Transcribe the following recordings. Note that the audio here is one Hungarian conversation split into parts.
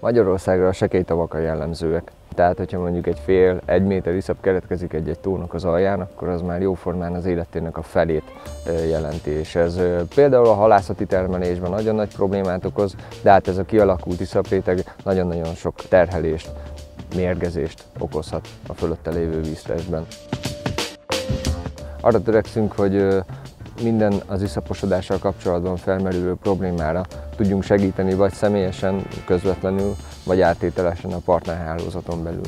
Magyarországra a sekélytavak a jellemzőek. Tehát, hogyha mondjuk egy fél-1 méter iszap keletkezik egy tónak az alján, akkor az már jóformán az életének a felét jelenti. És ez például a halászati termelésben nagyon nagy problémát okoz, de hát ez a kialakult iszapréteg nagyon-nagyon sok terhelést, mérgezést okozhat a fölötte lévő víztestben. Arra törekszünk, hogy minden az iszaposodással kapcsolatban felmerülő problémára tudjunk segíteni, vagy személyesen, közvetlenül, vagy áttételesen a partnerhálózaton belül.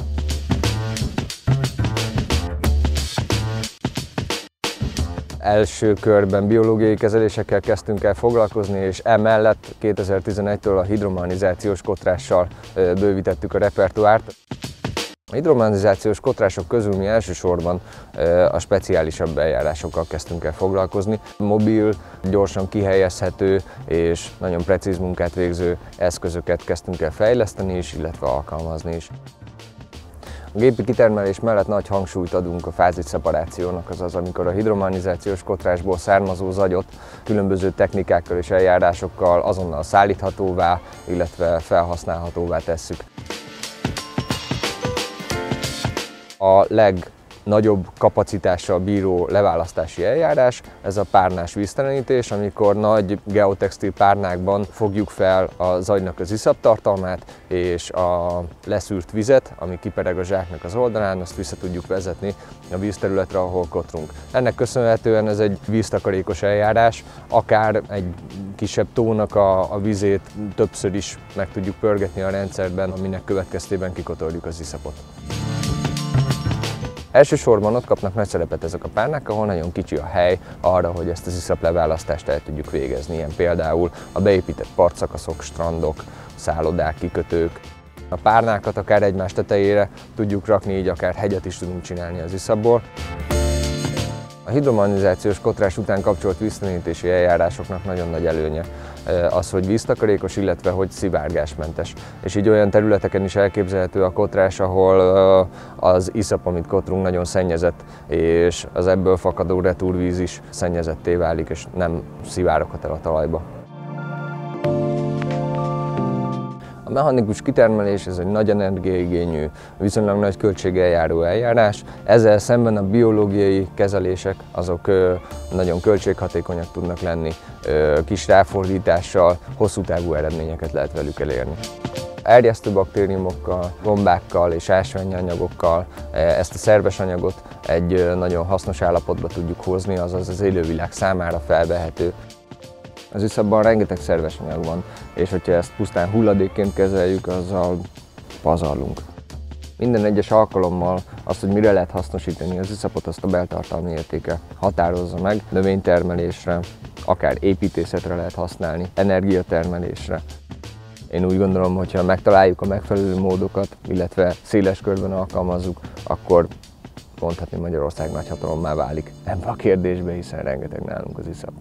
Első körben biológiai kezelésekkel kezdtünk el foglalkozni, és emellett 2011-től a hidromanizációs kotrással bővítettük a repertoárt. A hidromanizációs kotrások közül mi elsősorban a speciálisabb eljárásokkal kezdtünk el foglalkozni. Mobil, gyorsan kihelyezhető és nagyon precíz munkát végző eszközöket kezdtünk el fejleszteni is, illetve alkalmazni is. A gépi kitermelés mellett nagy hangsúlyt adunk a fázisszeparációnak, azaz amikor a hidromanizációs kotrásból származó zagyot különböző technikákkal és eljárásokkal azonnal szállíthatóvá, illetve felhasználhatóvá tesszük. A legnagyobb kapacitással bíró leválasztási eljárás, ez a párnás víztelenítés, amikor nagy geotextil párnákban fogjuk fel a zagynak az iszaptartalmát, és a leszűrt vizet, ami kipereg a zsáknak az oldalán, azt vissza tudjuk vezetni a vízterületre, ahol kotrunk. Ennek köszönhetően ez egy víztakarékos eljárás, akár egy kisebb tónak a vizét többször is meg tudjuk pörgetni a rendszerben, aminek következtében kikotorjuk az iszapot. Elsősorban ott kapnak nagy szerepet ezek a párnák, ahol nagyon kicsi a hely arra, hogy ezt az iszapleválasztást el tudjuk végezni. Ilyen például a beépített partszakaszok, strandok, szállodák, kikötők. A párnákat akár egymás tetejére tudjuk rakni, így akár hegyet is tudunk csinálni az iszapból. A hidromanizációs kotrás után kapcsolt víztelenítési eljárásoknak nagyon nagy előnye az, hogy víztakarékos, illetve hogy szivárgásmentes. És így olyan területeken is elképzelhető a kotrás, ahol az iszap, amit kotrunk, nagyon szennyezett, és az ebből fakadó retúrvíz is szennyezetté válik, és nem szivároghat el a talajba. A mechanikus kitermelés ez egy nagy energiaigényű, viszonylag nagy költséggel járó eljárás. Ezzel szemben a biológiai kezelések azok nagyon költséghatékonyak tudnak lenni, kis ráfordítással hosszú távú eredményeket lehet velük elérni. Erjesztő baktériumokkal, gombákkal és ásványi anyagokkal ezt a szerves anyagot egy nagyon hasznos állapotba tudjuk hozni, azaz az élővilág számára felvehető. Az iszapban rengeteg szerves anyag van, és hogyha ezt pusztán hulladékként kezeljük, azzal pazarlunk. Minden egyes alkalommal azt, hogy mire lehet hasznosítani az iszapot, azt a beltartalmi értéke határozza meg. Növénytermelésre, akár építészetre lehet használni, energiatermelésre. Én úgy gondolom, hogy ha megtaláljuk a megfelelő módokat, illetve széles körben alkalmazzuk, akkor mondhatni Magyarország nagyhatalommá válik ebbe a kérdésbe, hiszen rengeteg nálunk az iszap.